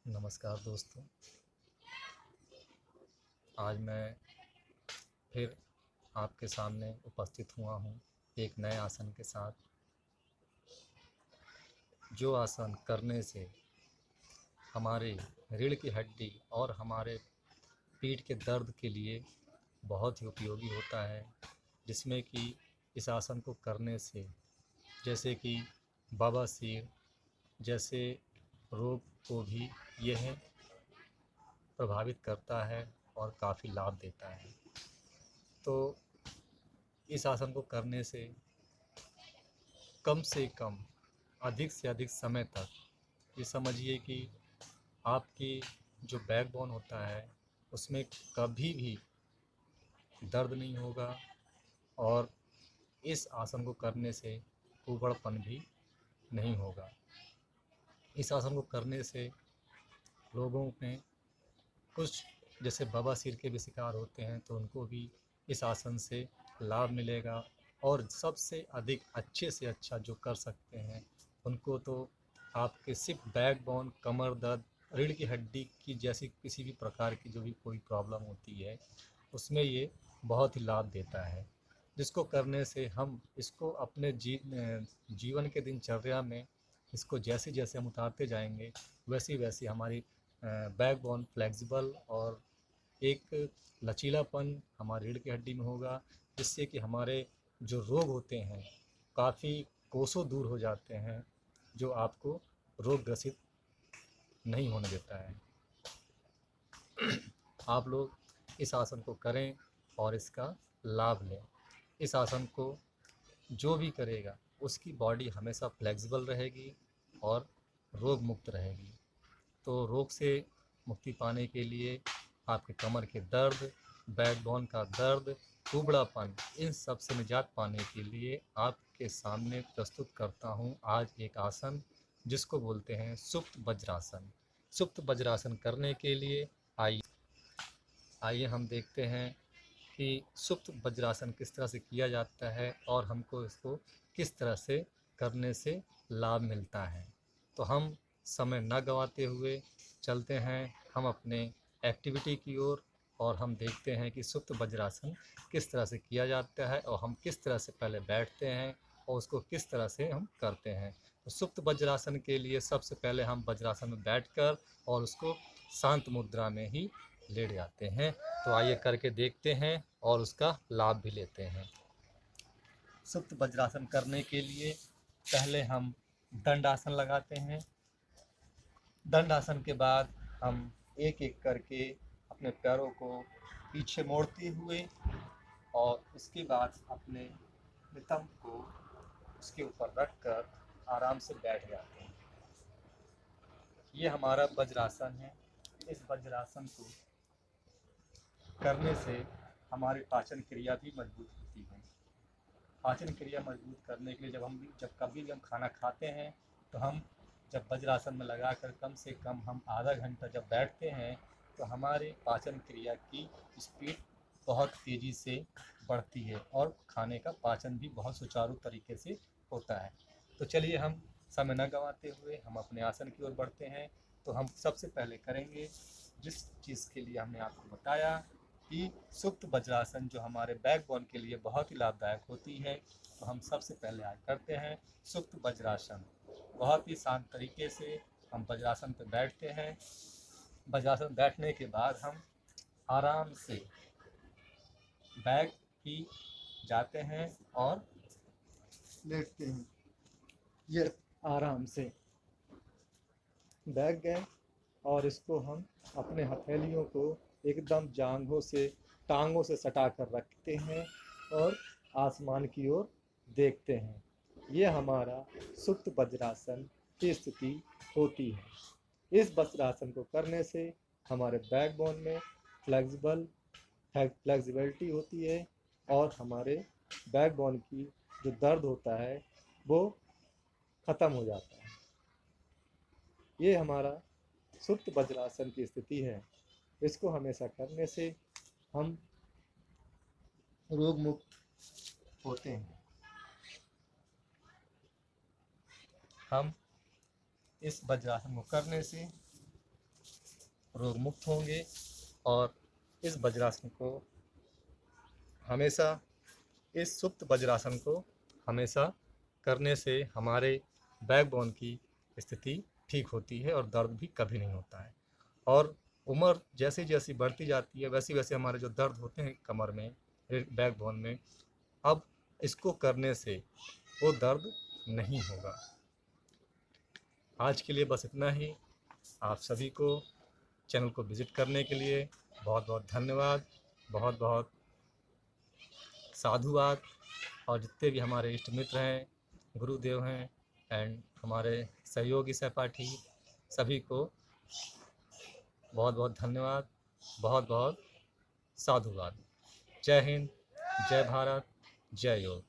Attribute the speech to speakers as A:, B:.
A: नमस्कार दोस्तों। आज मैं फिर आपके सामने उपस्थित हुआ हूँ एक नए आसन के साथ, जो आसन करने से हमारे रीढ़ की हड्डी और हमारे पीठ के दर्द के लिए बहुत ही उपयोगी होता है। जिसमें कि इस आसन को करने से जैसे कि बवासीर जैसे रोग को भी यह प्रभावित करता है और काफ़ी लाभ देता है। तो इस आसन को करने से कम से कम अधिक से अधिक समय तक ये समझिए कि आपकी जो बैकबोन होता है उसमें कभी भी दर्द नहीं होगा, और इस आसन को करने से ऊबड़पन भी नहीं होगा। इस आसन को करने से लोगों में कुछ जैसे बवासीर के भी शिकार होते हैं तो उनको भी इस आसन से लाभ मिलेगा। और सबसे अधिक अच्छे से अच्छा जो कर सकते हैं उनको तो आपके सिर्फ बैकबोन, कमर दर्द, रीढ़ की हड्डी की जैसी किसी भी प्रकार की जो भी कोई प्रॉब्लम होती है उसमें ये बहुत ही लाभ देता है। जिसको करने से हम इसको अपने जीवन के दिनचर्या में इसको जैसे जैसे हम उतारते जाएंगे वैसी वैसी हमारी बैकबोन फ्लेक्सिबल और एक लचीलापन हमारी रीढ़ की हड्डी में होगा, जिससे कि हमारे जो रोग होते हैं काफ़ी कोसों दूर हो जाते हैं, जो आपको रोग ग्रसित नहीं होने देता है। आप लोग इस आसन को करें और इसका लाभ लें। इस आसन को जो भी करेगा उसकी बॉडी हमेशा फ्लेक्सिबल रहेगी और रोग मुक्त रहेगी। तो रोग से मुक्ति पाने के लिए आपके कमर के दर्द, बैकबोन का दर्द, कुबड़ापन, इन सब से निजात पाने के लिए आपके सामने प्रस्तुत करता हूँ आज एक आसन, जिसको बोलते हैं सुप्त वज्रासन। सुप्त वज्रासन करने के लिए आइए हम देखते हैं कि सुप्त वज्रासन किस तरह से किया जाता है और हमको इसको किस तरह से करने से लाभ मिलता है। तो हम समय न गंवाते हुए चलते हैं हम अपने एक्टिविटी की ओर, और हम देखते हैं कि सुप्त वज्रासन किस तरह से किया जाता है और हम किस तरह से पहले बैठते हैं और उसको किस तरह से हम करते हैं। तो सुप्त वज्रासन के लिए सबसे पहले हम वज्रासन में बैठकर और उसको शांत मुद्रा में ही लेट जाते हैं। तो आइए करके देखते हैं और उसका लाभ भी लेते हैं। सुप्त वज्रासन करने के लिए पहले हम दंडासन लगाते हैं। दंडासन के बाद हम एक एक करके अपने पैरों को पीछे मोड़ते हुए और उसके बाद अपने नितंब को उसके ऊपर रखकर आराम से बैठ जाते हैं। ये हमारा वज्रासन है। इस वज्रासन को करने से हमारी पाचन क्रिया भी मजबूत होती है। पाचन क्रिया मजबूत करने के लिए जब कभी भी हम खाना खाते हैं तो हम जब वज्रासन में लगाकर कम से कम हम आधा घंटा जब बैठते हैं तो हमारे पाचन क्रिया की स्पीड बहुत तेज़ी से बढ़ती है और खाने का पाचन भी बहुत सुचारू तरीके से होता है। तो चलिए हम समय न गंवाते हुए हम अपने आसन की ओर बढ़ते हैं। तो हम सबसे पहले करेंगे जिस चीज़ के लिए हमने आपको बताया कि सुप्त वज्रासन जो हमारे बैकबोन के लिए बहुत ही लाभदायक होती है। तो हम सबसे पहले आज करते हैं सुप्त वज्रासन। बहुत ही शांत तरीके से हम वज्रासन पर बैठते हैं। वज्रासन बैठने के बाद हम आराम से बैक की जाते हैं और लेटते हैं। ये आराम से बैठ गए और इसको हम अपने हथेलियों को एकदम टांगों से सटा कर रखते हैं और आसमान की ओर देखते हैं। ये हमारा सुप्त वज्रासन की स्थिति होती है। इस वज्रासन को करने से हमारे बैकबोन में फ्लेक्सिबिलिटी होती है और हमारे बैकबोन की जो दर्द होता है वो ख़त्म हो जाता है। ये हमारा सुप्त वज्रासन की स्थिति है। इसको हमेशा करने से हम रोग मुक्त होते हैं। हम इस वज्रासन को करने से रोग मुक्त होंगे। और इस वज्रासन को हमेशा इस सुप्त वज्रासन को हमेशा करने से हमारे बैकबोन की स्थिति ठीक होती है और दर्द भी कभी नहीं होता है। और उम्र जैसे जैसी बढ़ती जाती है वैसे वैसे हमारे जो दर्द होते हैं कमर में, बैकबोन में, अब इसको करने से वो दर्द नहीं होगा। आज के लिए बस इतना ही। आप सभी को चैनल को विज़िट करने के लिए बहुत बहुत धन्यवाद, बहुत बहुत साधुवाद। और जितने भी हमारे इष्ट मित्र हैं, गुरुदेव हैं एंड हमारे सहयोगी सहपाठी, सभी को बहुत बहुत धन्यवाद, बहुत बहुत साधुवाद। जय हिंद, जय भारत, जय योग।